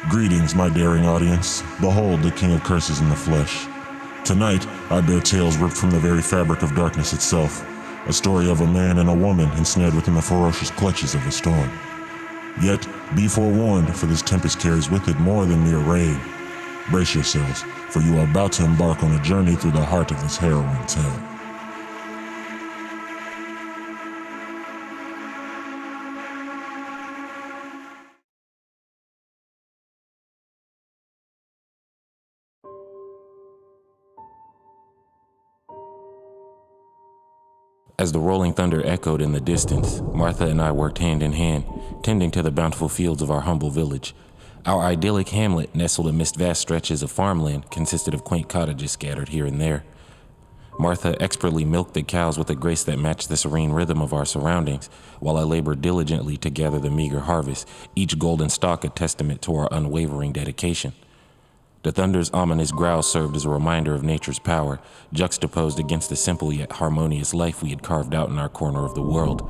Greetings, my daring audience. Behold the King of Curses in the flesh. Tonight, I bear tales ripped from the very fabric of darkness itself. A story of a man and a woman ensnared within the ferocious clutches of a storm. Yet, be forewarned, for this tempest carries with it more than mere rain. Brace yourselves, for you are about to embark on a journey through the heart of this harrowing tale. As the rolling thunder echoed in the distance, Martha and I worked hand in hand, tending to the bountiful fields of our humble village. Our idyllic hamlet, nestled amidst vast stretches of farmland, consisted of quaint cottages scattered here and there. Martha expertly milked the cows with a grace that matched the serene rhythm of our surroundings, while I labored diligently to gather the meager harvest, each golden stalk a testament to our unwavering dedication. The thunder's ominous growl served as a reminder of nature's power, juxtaposed against the simple yet harmonious life we had carved out in our corner of the world.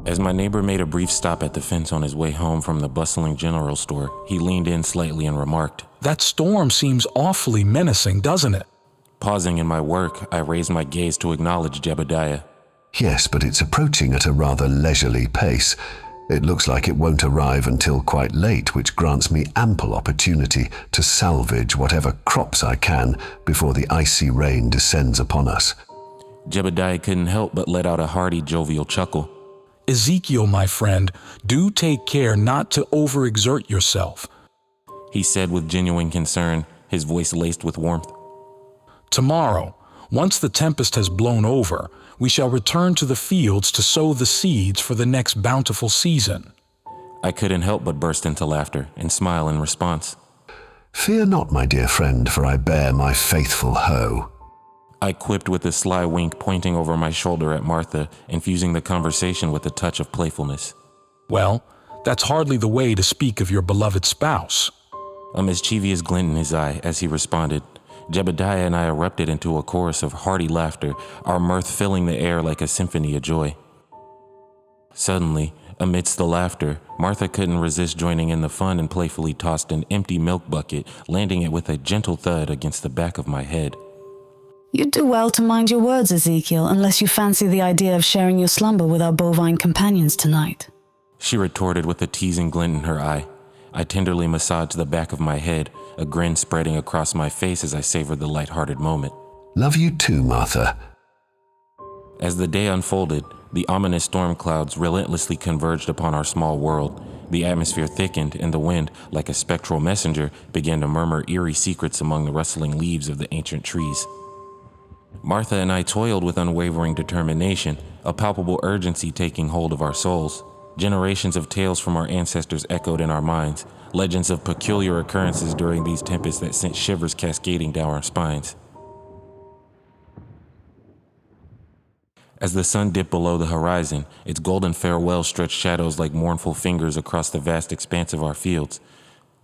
As my neighbor made a brief stop at the fence on his way home from the bustling general store, he leaned in slightly and remarked, "That storm seems awfully menacing, doesn't it?" Pausing in my work, I raised my gaze to acknowledge Jebediah. Yes, but it's approaching at a rather leisurely pace. It looks like it won't arrive until quite late, which grants me ample opportunity to salvage whatever crops I can before the icy rain descends upon us. Jebediah couldn't help but let out a hearty, jovial chuckle. "Ezekiel, my friend, do take care not to overexert yourself," he said with genuine concern, his voice laced with warmth. "Tomorrow, once the tempest has blown over, we shall return to the fields to sow the seeds for the next bountiful season." I couldn't help but burst into laughter and smile in response. "Fear not, my dear friend, for I bear my faithful hoe," I quipped with a sly wink, pointing over my shoulder at Martha, infusing the conversation with a touch of playfulness. "Well, that's hardly the way to speak of your beloved spouse." A mischievous glint in his eye as he responded. Jebediah and I erupted into a chorus of hearty laughter, our mirth filling the air like a symphony of joy. Suddenly, amidst the laughter, Martha couldn't resist joining in the fun and playfully tossed an empty milk bucket, landing it with a gentle thud against the back of my head. "You'd do well to mind your words, Ezekiel, unless you fancy the idea of sharing your slumber with our bovine companions tonight," she retorted with a teasing glint in her eye. I tenderly massaged the back of my head, a grin spreading across my face as I savored the light-hearted moment. "Love you too, Martha." As the day unfolded, the ominous storm clouds relentlessly converged upon our small world. The atmosphere thickened, and the wind, like a spectral messenger, began to murmur eerie secrets among the rustling leaves of the ancient trees. Martha and I toiled with unwavering determination, a palpable urgency taking hold of our souls. Generations of tales from our ancestors echoed in our minds, legends of peculiar occurrences during these tempests that sent shivers cascading down our spines. As the sun dipped below the horizon, its golden farewell stretched shadows like mournful fingers across the vast expanse of our fields.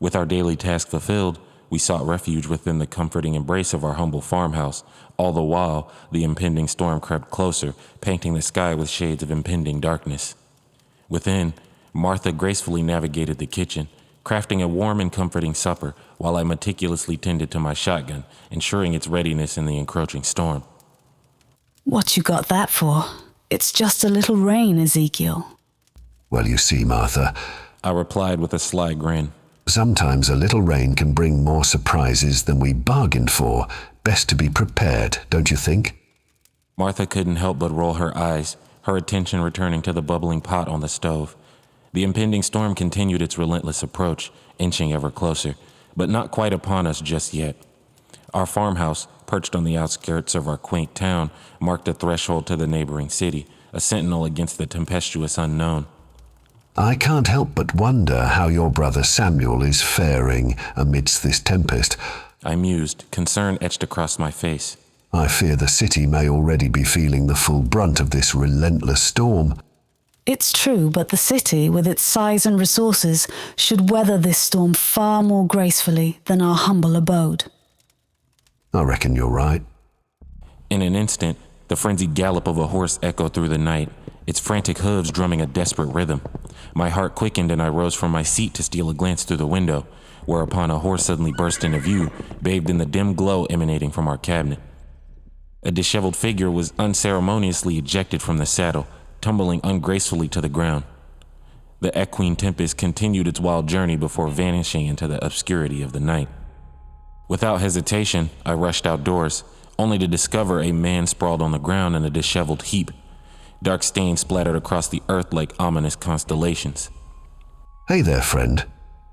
With our daily task fulfilled, we sought refuge within the comforting embrace of our humble farmhouse. All the while, the impending storm crept closer, painting the sky with shades of impending darkness. Within, Martha gracefully navigated the kitchen, crafting a warm and comforting supper while I meticulously tended to my shotgun, ensuring its readiness in the encroaching storm. "What you got that for? It's just a little rain, Ezekiel." "Well, you see, Martha," I replied with a sly grin. "sometimes a little rain can bring more surprises than we bargained for. Best to be prepared, don't you think?" Martha couldn't help but roll her eyes, her attention returning to the bubbling pot on the stove. The impending storm continued its relentless approach, inching ever closer, but not quite upon us just yet. Our farmhouse, perched on the outskirts of our quaint town, marked a threshold to the neighboring city, a sentinel against the tempestuous unknown. "I can't help but wonder how your brother Samuel is faring amidst this tempest," I mused, concern etched across my face. "I fear the city may already be feeling the full brunt of this relentless storm." "It's true, but the city, with its size and resources, should weather this storm far more gracefully than our humble abode." "I reckon you're right." In an instant, the frenzied gallop of a horse echoed through the night, its frantic hooves drumming a desperate rhythm. My heart quickened and I rose from my seat to steal a glance through the window, whereupon a horse suddenly burst into view, bathed in the dim glow emanating from our cabinet. A disheveled figure was unceremoniously ejected from the saddle, tumbling ungracefully to the ground. The equine Tempest continued its wild journey before vanishing into the obscurity of the night. Without hesitation, I rushed outdoors, only to discover a man sprawled on the ground in a disheveled heap. Dark stains splattered across the earth like ominous constellations. Hey there, friend.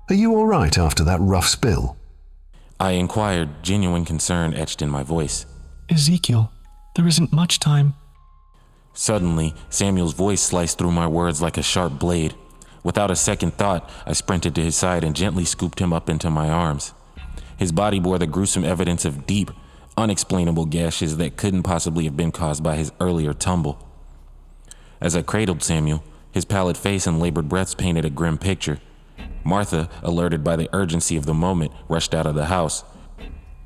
Are you all right after that rough spill? I inquired, genuine concern etched in my voice. Ezekiel, there isn't much time. Suddenly, Samuel's voice sliced through my words like a sharp blade. Without a second thought, I sprinted to his side and gently scooped him up into my arms. His body bore the gruesome evidence of deep, unexplainable gashes that couldn't possibly have been caused by his earlier tumble. As I cradled Samuel, his pallid face and labored breaths painted a grim picture. Martha, alerted by the urgency of the moment, rushed out of the house.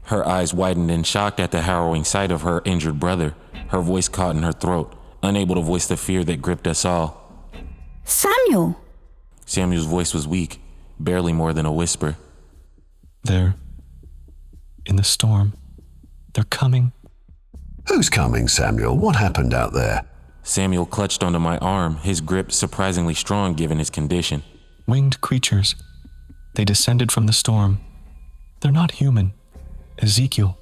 Her eyes widened in shock at the harrowing sight of her injured brother, her voice caught in her throat, unable to voice the fear that gripped us all. Samuel! Samuel's voice was weak, barely more than a whisper. They're in the storm. They're coming. Who's coming, Samuel? What happened out there? Samuel clutched onto my arm, his grip surprisingly strong given his condition. Winged creatures. They descended from the storm. They're not human. Ezekiel,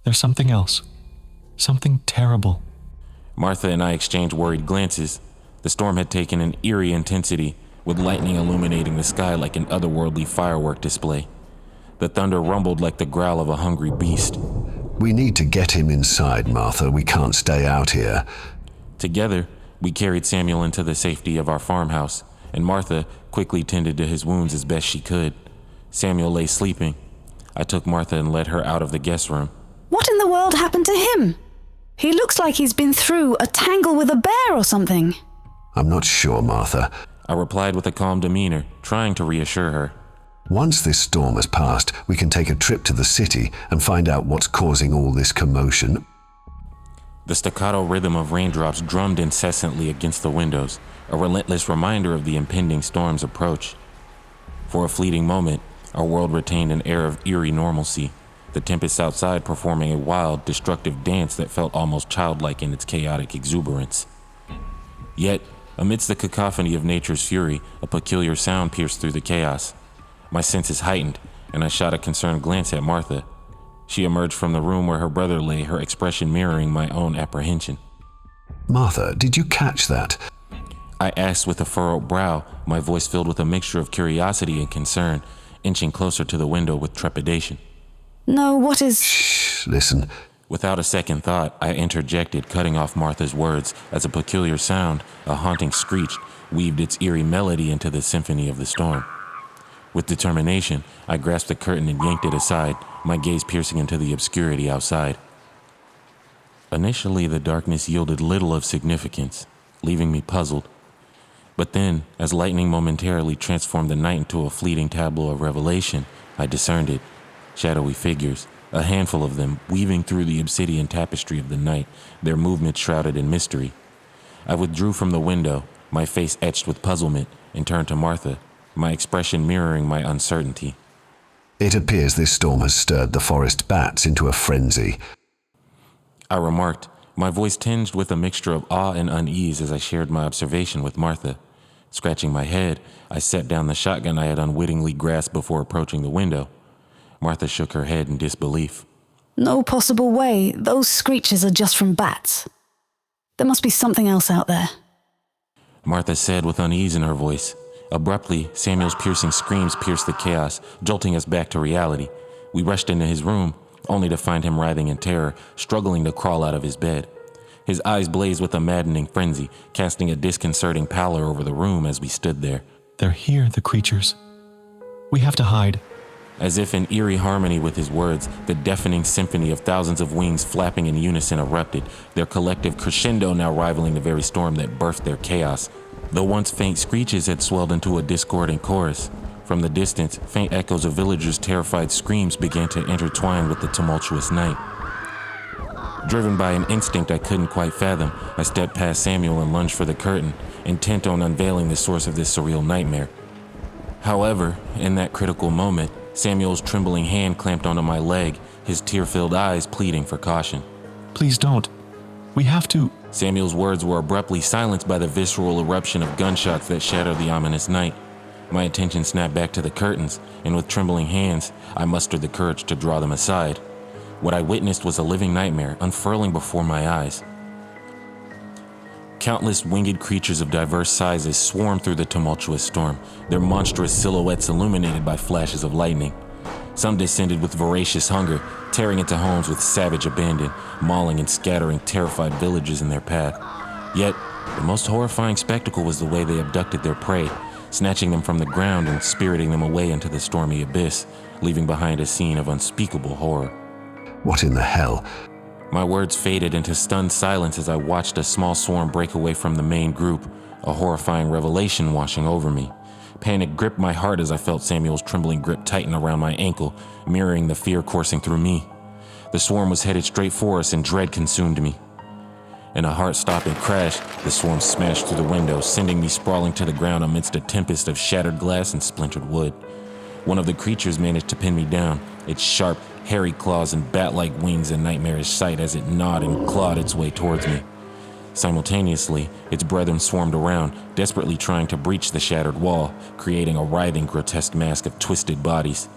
there's something else. Something terrible. Martha and I exchanged worried glances. The storm had taken an eerie intensity, with lightning illuminating the sky like an otherworldly firework display. The thunder rumbled like the growl of a hungry beast. We need to get him inside, Martha. We can't stay out here. Together, we carried Samuel into the safety of our farmhouse, and Martha quickly tended to his wounds as best she could. Samuel lay sleeping. I took Martha and led her out of the guest room. What in the world happened to him? He looks like he's been through a tangle with a bear or something. I'm not sure, Martha. I replied with a calm demeanor, trying to reassure her. Once this storm has passed, we can take a trip to the city and find out what's causing all this commotion. The staccato rhythm of raindrops drummed incessantly against the windows, a relentless reminder of the impending storm's approach. For a fleeting moment, our world retained an air of eerie normalcy, the tempest outside performing a wild, destructive dance that felt almost childlike in its chaotic exuberance. Yet, amidst the cacophony of nature's fury, a peculiar sound pierced through the chaos. My senses heightened, and I shot a concerned glance at Martha. She emerged from the room where her brother lay, her expression mirroring my own apprehension. Martha, did you catch that? I asked with a furrowed brow, my voice filled with a mixture of curiosity and concern, inching closer to the window with trepidation. No, what is... Shh, listen. Without a second thought, I interjected, cutting off Martha's words, as a peculiar sound, a haunting screech, weaved its eerie melody into the symphony of the storm. With determination, I grasped the curtain and yanked it aside, my gaze piercing into the obscurity outside. Initially, the darkness yielded little of significance, leaving me puzzled. But then, as lightning momentarily transformed the night into a fleeting tableau of revelation, I discerned it. Shadowy figures, a handful of them, weaving through the obsidian tapestry of the night, their movements shrouded in mystery. I withdrew from the window, my face etched with puzzlement, and turned to Martha, my expression mirroring my uncertainty. It appears this storm has stirred the forest bats into a frenzy. I remarked, my voice tinged with a mixture of awe and unease as I shared my observation with Martha. Scratching my head, I set down the shotgun I had unwittingly grasped before approaching the window. Martha shook her head in disbelief. No possible way. Those screeches are just from bats. There must be something else out there. Martha said with unease in her voice. Abruptly, Samuel's piercing screams pierced the chaos, jolting us back to reality. We rushed into his room, only to find him writhing in terror, struggling to crawl out of his bed. His eyes blazed with a maddening frenzy, casting a disconcerting pallor over the room as we stood there. They're here, the creatures. We have to hide. As if in eerie harmony with his words, the deafening symphony of thousands of wings flapping in unison erupted, their collective crescendo now rivaling the very storm that birthed their chaos. The once faint screeches had swelled into a discordant chorus. From the distance, faint echoes of villagers' terrified screams began to intertwine with the tumultuous night. Driven by an instinct I couldn't quite fathom, I stepped past Samuel and lunged for the curtain, intent on unveiling the source of this surreal nightmare. However, in that critical moment, Samuel's trembling hand clamped onto my leg, his tear-filled eyes pleading for caution. Please don't. We have to. Samuel's words were abruptly silenced by the visceral eruption of gunshots that shattered the ominous night. My attention snapped back to the curtains, and with trembling hands, I mustered the courage to draw them aside. What I witnessed was a living nightmare unfurling before my eyes. Countless winged creatures of diverse sizes swarmed through the tumultuous storm, their monstrous silhouettes illuminated by flashes of lightning. Some descended with voracious hunger, tearing into homes with savage abandon, mauling and scattering terrified villagers in their path. Yet, the most horrifying spectacle was the way they abducted their prey, snatching them from the ground and spiriting them away into the stormy abyss, leaving behind a scene of unspeakable horror. What in the hell? My words faded into stunned silence as I watched a small swarm break away from the main group, a horrifying revelation washing over me. Panic gripped my heart as I felt Samuel's trembling grip tighten around my ankle, mirroring the fear coursing through me. The swarm was headed straight for us and dread consumed me. In a heart-stopping crash, the swarm smashed through the window, sending me sprawling to the ground amidst a tempest of shattered glass and splintered wood. One of the creatures managed to pin me down, its sharp, hairy claws and bat-like wings a nightmarish sight as it gnawed and clawed its way towards me. Simultaneously, its brethren swarmed around, desperately trying to breach the shattered wall, creating a writhing, grotesque mask of twisted bodies.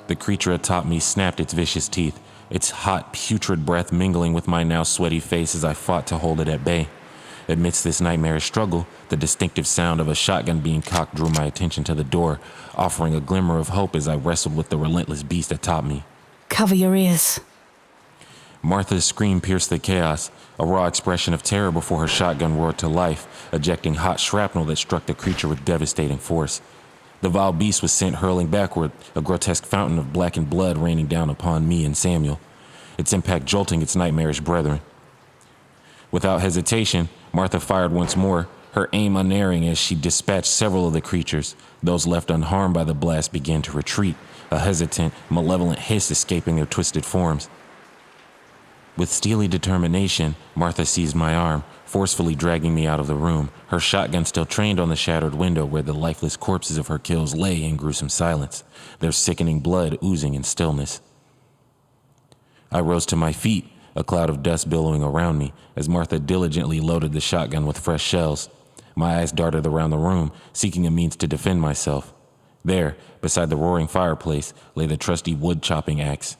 The creature atop me snapped its vicious teeth, its hot, putrid breath mingling with my now sweaty face as I fought to hold it at bay. Amidst this nightmarish struggle, the distinctive sound of a shotgun being cocked drew my attention to the door, offering a glimmer of hope as I wrestled with the relentless beast atop me. Cover your ears. Martha's scream pierced the chaos, a raw expression of terror before her shotgun roared to life, ejecting hot shrapnel that struck the creature with devastating force. The vile beast was sent hurling backward, a grotesque fountain of blackened blood raining down upon me and Samuel, its impact jolting its nightmarish brethren. Without hesitation, Martha fired once more, her aim unerring as she dispatched several of the creatures. Those left unharmed by the blast began to retreat, a hesitant, malevolent hiss escaping their twisted forms. With steely determination, Martha seized my arm, forcefully dragging me out of the room, her shotgun still trained on the shattered window where the lifeless corpses of her kills lay in gruesome silence, their sickening blood oozing in stillness. I rose to my feet, a cloud of dust billowing around me, as Martha diligently loaded the shotgun with fresh shells. My eyes darted around the room, seeking a means to defend myself. There, beside the roaring fireplace, lay the trusty wood-chopping axe.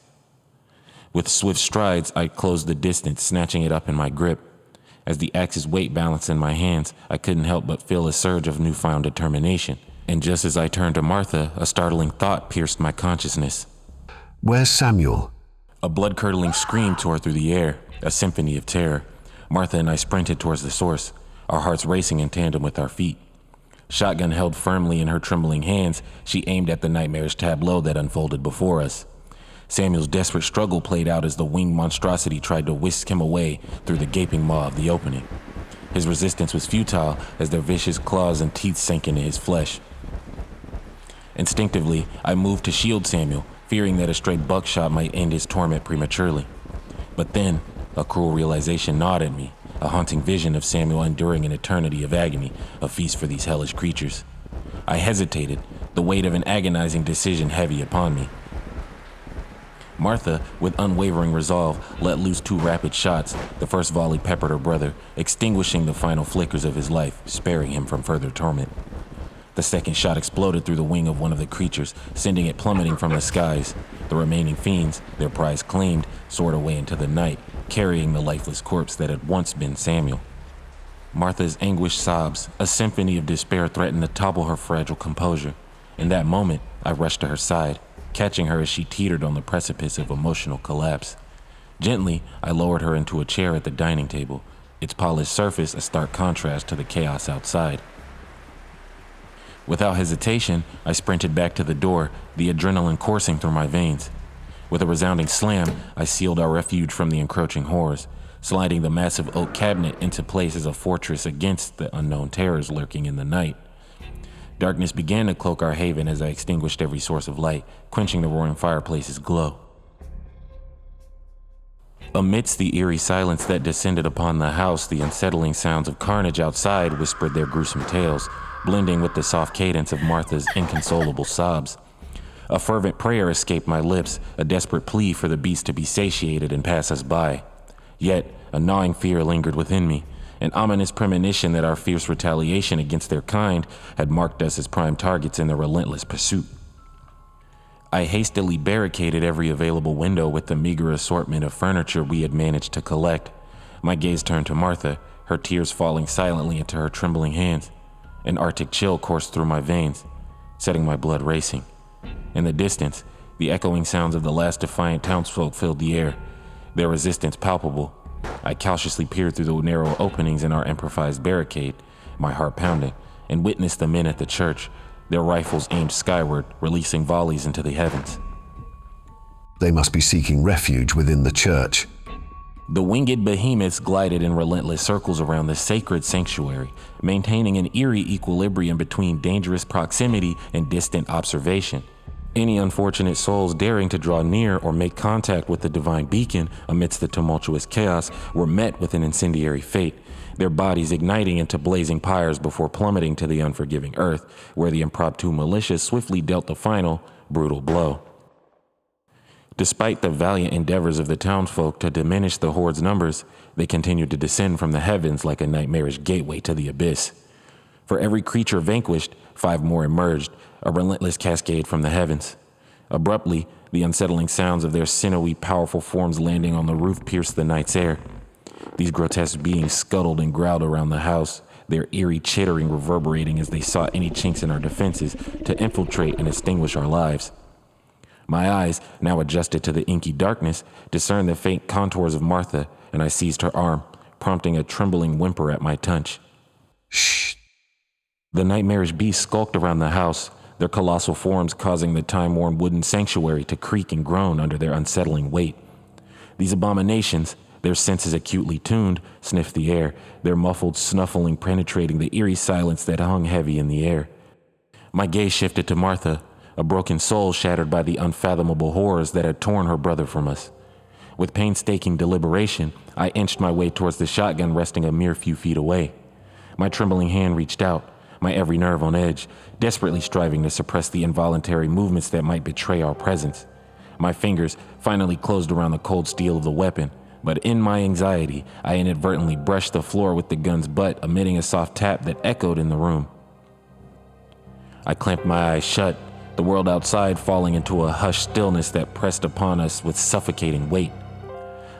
With swift strides, I closed the distance, snatching it up in my grip. As the axe's weight balanced in my hands, I couldn't help but feel a surge of newfound determination. And just as I turned to Martha, a startling thought pierced my consciousness. Where's Samuel? A blood-curdling scream tore through the air, a symphony of terror. Martha and I sprinted towards the source, our hearts racing in tandem with our feet. Shotgun held firmly in her trembling hands, she aimed at the nightmarish tableau that unfolded before us. Samuel's desperate struggle played out as the winged monstrosity tried to whisk him away through the gaping maw of the opening. His resistance was futile as their vicious claws and teeth sank into his flesh. Instinctively, I moved to shield Samuel, fearing that a stray buckshot might end his torment prematurely. But then, a cruel realization gnawed at me, a haunting vision of Samuel enduring an eternity of agony, a feast for these hellish creatures. I hesitated, the weight of an agonizing decision heavy upon me. Martha, with unwavering resolve, let loose 2 rapid shots. The first volley peppered her brother, extinguishing the final flickers of his life, sparing him from further torment. The second shot exploded through the wing of one of the creatures, sending it plummeting from the skies. The remaining fiends, their prize claimed, soared away into the night, carrying the lifeless corpse that had once been Samuel. Martha's anguished sobs, a symphony of despair, threatened to topple her fragile composure. In that moment, I rushed to her side, catching her as she teetered on the precipice of emotional collapse. Gently, I lowered her into a chair at the dining table, its polished surface a stark contrast to the chaos outside. Without hesitation, I sprinted back to the door, the adrenaline coursing through my veins. With a resounding slam, I sealed our refuge from the encroaching horrors, sliding the massive oak cabinet into place as a fortress against the unknown terrors lurking in the night. Darkness began to cloak our haven as I extinguished every source of light, quenching the roaring fireplace's glow. Amidst the eerie silence that descended upon the house, the unsettling sounds of carnage outside whispered their gruesome tales, blending with the soft cadence of Martha's inconsolable sobs. A fervent prayer escaped my lips, a desperate plea for the beast to be satiated and pass us by. Yet, a gnawing fear lingered within me, an ominous premonition that our fierce retaliation against their kind had marked us as prime targets in their relentless pursuit. I hastily barricaded every available window with the meager assortment of furniture we had managed to collect. My gaze turned to Martha, her tears falling silently into her trembling hands. An arctic chill coursed through my veins, setting my blood racing. In the distance, the echoing sounds of the last defiant townsfolk filled the air, their resistance palpable. I cautiously peered through the narrow openings in our improvised barricade, my heart pounding, and witnessed the men at the church, their rifles aimed skyward, releasing volleys into the heavens. They must be seeking refuge within the church. The winged behemoths glided in relentless circles around the sacred sanctuary, maintaining an eerie equilibrium between dangerous proximity and distant observation. Any unfortunate souls daring to draw near or make contact with the divine beacon amidst the tumultuous chaos were met with an incendiary fate, their bodies igniting into blazing pyres before plummeting to the unforgiving earth, where the impromptu militia swiftly dealt the final, brutal blow. Despite the valiant endeavors of the townsfolk to diminish the horde's numbers, they continued to descend from the heavens like a nightmarish gateway to the abyss. For every creature vanquished, 5 more emerged, a relentless cascade from the heavens. Abruptly, the unsettling sounds of their sinewy, powerful forms landing on the roof pierced the night's air. These grotesque beings scuttled and growled around the house, their eerie chittering reverberating as they sought any chinks in our defenses to infiltrate and extinguish our lives. My eyes, now adjusted to the inky darkness, discerned the faint contours of Martha, and I seized her arm, prompting a trembling whimper at my touch. Shh. The nightmarish beasts skulked around the house, their colossal forms causing the time-worn wooden sanctuary to creak and groan under their unsettling weight. These abominations, their senses acutely tuned, sniffed the air, their muffled snuffling penetrating the eerie silence that hung heavy in the air. My gaze shifted to Martha, a broken soul shattered by the unfathomable horrors that had torn her brother from us. With painstaking deliberation, I inched my way towards the shotgun resting a mere few feet away. My trembling hand reached out, my every nerve on edge, desperately striving to suppress the involuntary movements that might betray our presence. My fingers finally closed around the cold steel of the weapon, but in my anxiety, I inadvertently brushed the floor with the gun's butt, emitting a soft tap that echoed in the room. I clamped my eyes shut, the world outside falling into a hushed stillness that pressed upon us with suffocating weight.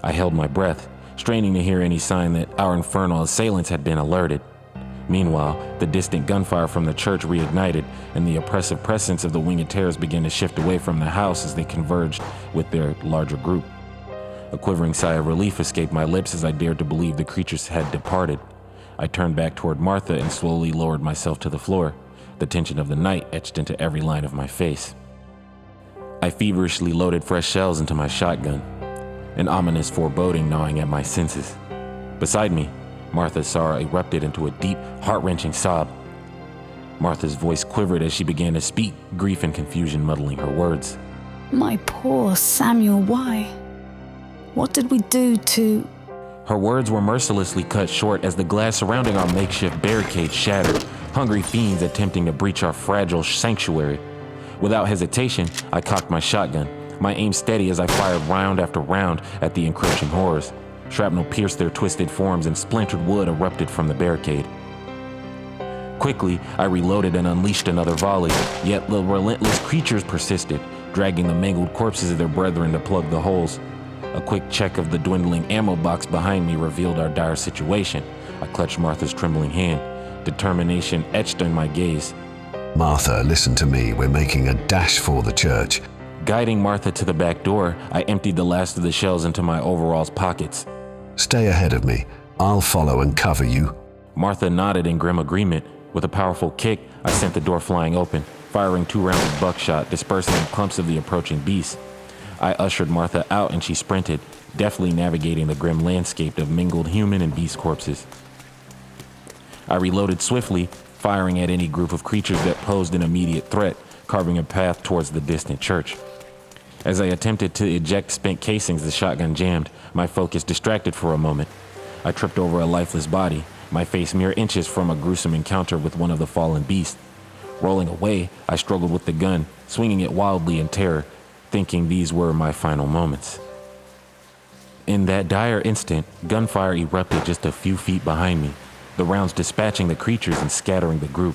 I held my breath, straining to hear any sign that our infernal assailants had been alerted. Meanwhile, the distant gunfire from the church reignited, and the oppressive presence of the winged terrors began to shift away from the house as they converged with their larger group. A quivering sigh of relief escaped my lips as I dared to believe the creatures had departed. I turned back toward Martha and slowly lowered myself to the floor, the tension of the night etched into every line of my face. I feverishly loaded fresh shells into my shotgun, an ominous foreboding gnawing at my senses. Beside me, Martha's sorrow erupted into a deep, heart-wrenching sob. Martha's voice quivered as she began to speak, grief and confusion muddling her words. My poor Samuel, why? What did we do to... Her words were mercilessly cut short as the glass surrounding our makeshift barricade shattered, hungry fiends attempting to breach our fragile sanctuary. Without hesitation, I cocked my shotgun, my aim steady as I fired round after round at the encroaching horrors. Shrapnel pierced their twisted forms and splintered wood erupted from the barricade. Quickly, I reloaded and unleashed another volley, yet the relentless creatures persisted, dragging the mangled corpses of their brethren to plug the holes. A quick check of the dwindling ammo box behind me revealed our dire situation. I clutched Martha's trembling hand, determination etched in my gaze. Martha, listen to me. We're making a dash for the church. Guiding Martha to the back door, I emptied the last of the shells into my overalls pockets. Stay ahead of me. I'll follow and cover you. Martha nodded in grim agreement. With a powerful kick, I sent the door flying open, firing 2 rounds of buckshot, dispersing the clumps of the approaching beasts. I ushered Martha out and she sprinted, deftly navigating the grim landscape of mingled human and beast corpses. I reloaded swiftly, firing at any group of creatures that posed an immediate threat, carving a path towards the distant church. As I attempted to eject spent casings, the shotgun jammed, my focus distracted for a moment. I tripped over a lifeless body, my face mere inches from a gruesome encounter with one of the fallen beasts. Rolling away, I struggled with the gun, swinging it wildly in terror, thinking these were my final moments. In that dire instant, gunfire erupted just a few feet behind me, the rounds dispatching the creatures and scattering the group.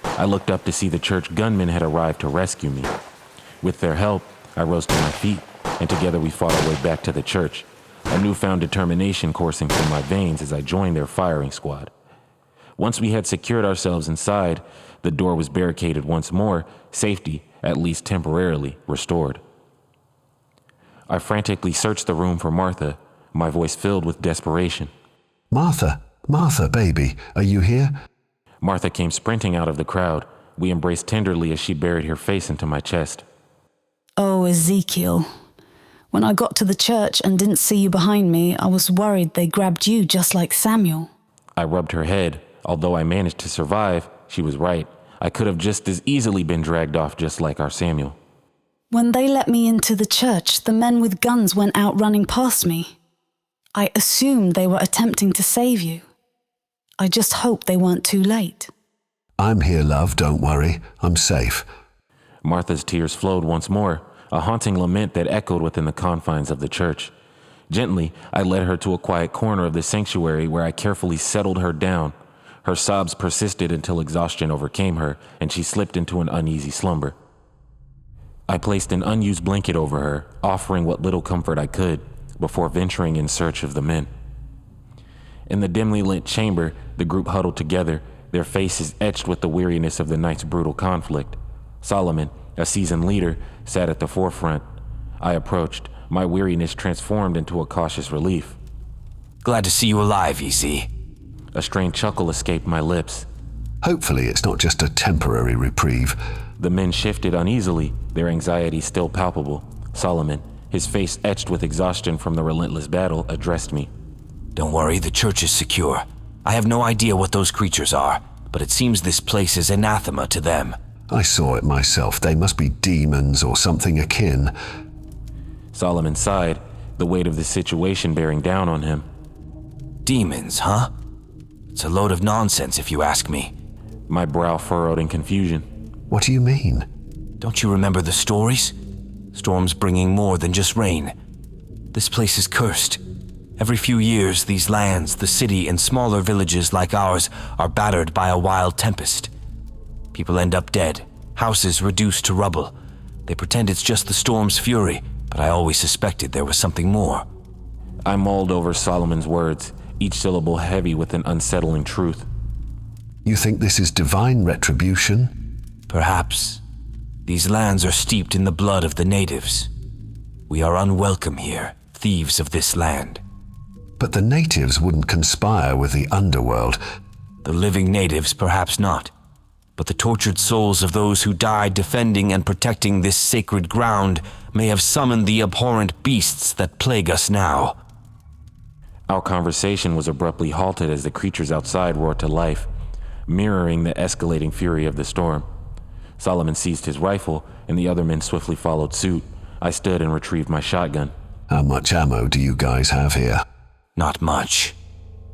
I looked up to see the church gunmen had arrived to rescue me. With their help, I rose to my feet, and together we fought our way back to the church, a newfound determination coursing through my veins as I joined their firing squad. Once we had secured ourselves inside, the door was barricaded once more, safety, at least temporarily, restored. I frantically searched the room for Martha, my voice filled with desperation. Martha, Martha, baby, are you here? Martha came sprinting out of the crowd. We embraced tenderly as she buried her face into my chest. Oh, Ezekiel. When I got to the church and didn't see you behind me, I was worried they grabbed you just like Samuel. I rubbed her head. Although I managed to survive, she was right. I could have just as easily been dragged off just like our Samuel. When they let me into the church, the men with guns went out running past me. I assumed they were attempting to save you. I just hope they weren't too late. I'm here, love, don't worry. I'm safe. Martha's tears flowed once more, a haunting lament that echoed within the confines of the church. Gently, I led her to a quiet corner of the sanctuary where I carefully settled her down. Her sobs persisted until exhaustion overcame her, and she slipped into an uneasy slumber. I placed an unused blanket over her, offering what little comfort I could, before venturing in search of the men. In the dimly lit chamber, the group huddled together, their faces etched with the weariness of the night's brutal conflict. Solomon, a seasoned leader, sat at the forefront. I approached, my weariness transformed into a cautious relief. Glad to see you alive, EZ. A strained chuckle escaped my lips. Hopefully it's not just a temporary reprieve. The men shifted uneasily, their anxiety still palpable. Solomon, his face etched with exhaustion from the relentless battle, addressed me. Don't worry, the church is secure. I have no idea what those creatures are, but it seems this place is anathema to them. I saw it myself. They must be demons or something akin. Solomon sighed, the weight of the situation bearing down on him. Demons, huh? It's a load of nonsense if you ask me. My brow furrowed in confusion. What do you mean? Don't you remember the stories? Storms bringing more than just rain. This place is cursed. Every few years, these lands, the city, and smaller villages like ours are battered by a wild tempest. People end up dead, houses reduced to rubble. They pretend it's just the storm's fury, but I always suspected there was something more. I mulled over Solomon's words, each syllable heavy with an unsettling truth. You think this is divine retribution? Perhaps. These lands are steeped in the blood of the natives. We are unwelcome here, thieves of this land. But the natives wouldn't conspire with the underworld. The living natives, perhaps not. But the tortured souls of those who died defending and protecting this sacred ground may have summoned the abhorrent beasts that plague us now. Our conversation was abruptly halted as the creatures outside roared to life, mirroring the escalating fury of the storm. Solomon seized his rifle, and the other men swiftly followed suit. I stood and retrieved my shotgun. How much ammo do you guys have here? Not much.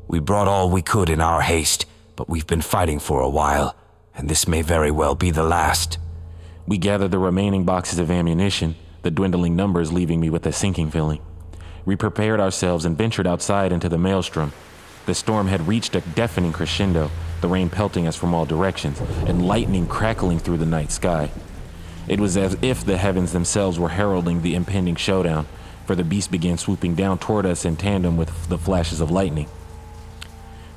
We brought all we could in our haste, but we've been fighting for a while, and this may very well be the last. We gathered the remaining boxes of ammunition, the dwindling numbers leaving me with a sinking feeling. We prepared ourselves and ventured outside into the maelstrom. The storm had reached a deafening crescendo, the rain pelting us from all directions, and lightning crackling through the night sky. It was as if the heavens themselves were heralding the impending showdown, for the beast began swooping down toward us in tandem with the flashes of lightning.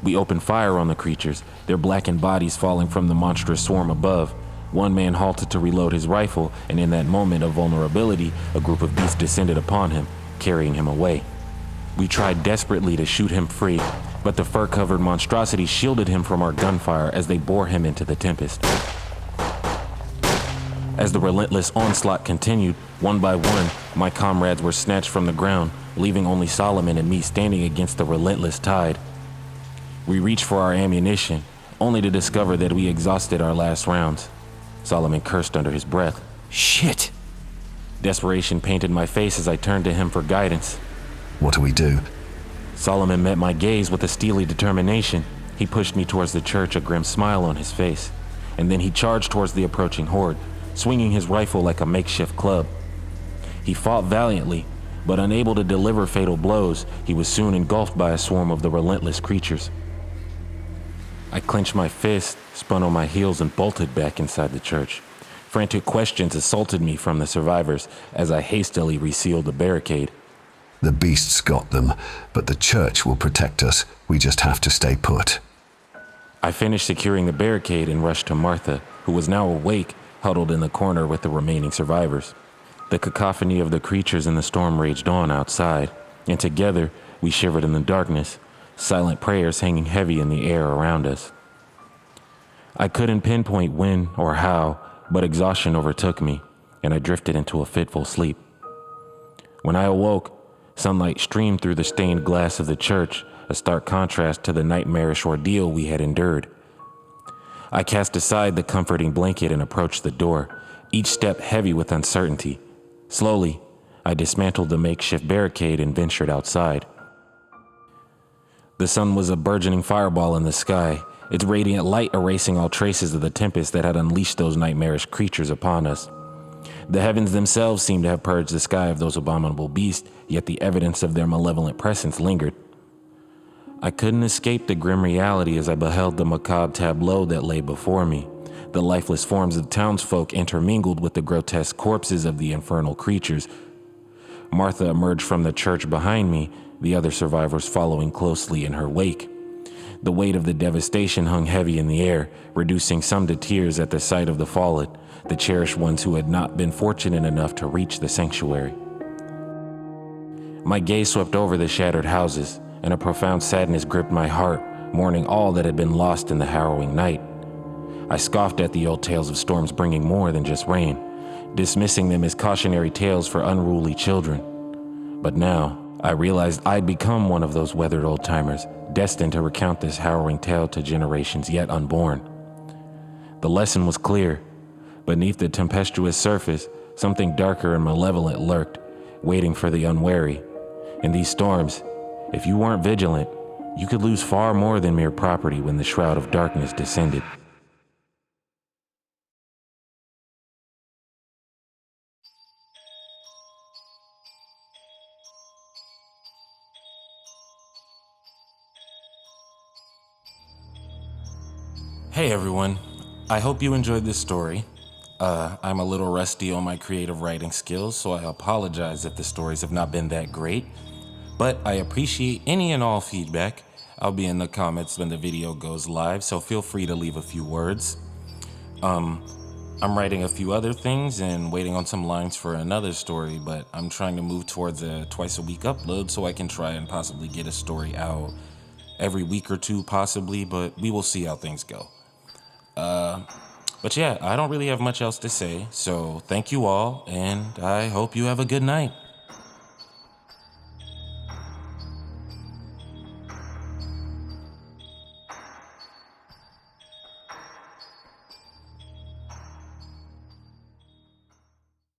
We opened fire on the creatures, their blackened bodies falling from the monstrous swarm above. One man halted to reload his rifle, and in that moment of vulnerability, a group of beasts descended upon him, carrying him away. We tried desperately to shoot him free, but the fur-covered monstrosity shielded him from our gunfire as they bore him into the tempest. As the relentless onslaught continued, one by one, my comrades were snatched from the ground, leaving only Solomon and me standing against the relentless tide. We reached for our ammunition, only to discover that we exhausted our last rounds. Solomon cursed under his breath. Shit. Desperation painted my face as I turned to him for guidance. What do we do? Solomon met my gaze with a steely determination. He pushed me towards the church, a grim smile on his face. And then he charged towards the approaching horde, swinging his rifle like a makeshift club. He fought valiantly, but unable to deliver fatal blows, he was soon engulfed by a swarm of the relentless creatures. I clenched my fist, spun on my heels, and bolted back inside the church. Frantic questions assaulted me from the survivors as I hastily resealed the barricade. The beasts got them, but the church will protect us. We just have to stay put. I finished securing the barricade and rushed to Martha, who was now awake, huddled in the corner with the remaining survivors. The cacophony of the creatures in the storm raged on outside, and together we shivered in the darkness, silent prayers hanging heavy in the air around us. I couldn't pinpoint when or how, but exhaustion overtook me, and I drifted into a fitful sleep. When I awoke, sunlight streamed through the stained glass of the church, a stark contrast to the nightmarish ordeal we had endured. I cast aside the comforting blanket and approached the door, each step heavy with uncertainty. Slowly, I dismantled the makeshift barricade and ventured outside. The sun was a burgeoning fireball in the sky, its radiant light erasing all traces of the tempest that had unleashed those nightmarish creatures upon us. The heavens themselves seemed to have purged the sky of those abominable beasts, yet the evidence of their malevolent presence lingered. I couldn't escape the grim reality as I beheld the macabre tableau that lay before me. The lifeless forms of townsfolk intermingled with the grotesque corpses of the infernal creatures. Martha emerged from the church behind me, the other survivors following closely in her wake. The weight of the devastation hung heavy in the air, reducing some to tears at the sight of the fallen, the cherished ones who had not been fortunate enough to reach the sanctuary. My gaze swept over the shattered houses, and a profound sadness gripped my heart, mourning all that had been lost in the harrowing night. I scoffed at the old tales of storms bringing more than just rain, dismissing them as cautionary tales for unruly children. But now, I realized I'd become one of those weathered old-timers, destined to recount this harrowing tale to generations yet unborn. The lesson was clear. Beneath the tempestuous surface, something darker and malevolent lurked, waiting for the unwary. In these storms, if you weren't vigilant, you could lose far more than mere property when the shroud of darkness descended. Hey everyone, I hope you enjoyed this story. I'm a little rusty on my creative writing skills, so I apologize if the stories have not been that great, but I appreciate any and all feedback. I'll be in the comments when the video goes live, so feel free to leave a few words. I'm writing a few other things and waiting on some lines for another story, but I'm trying to move towards a twice-a-week upload so I can try and possibly get a story out every week or two possibly, but we will see how things go. But yeah, I don't really have much else to say, so thank you all, and I hope you have a good night.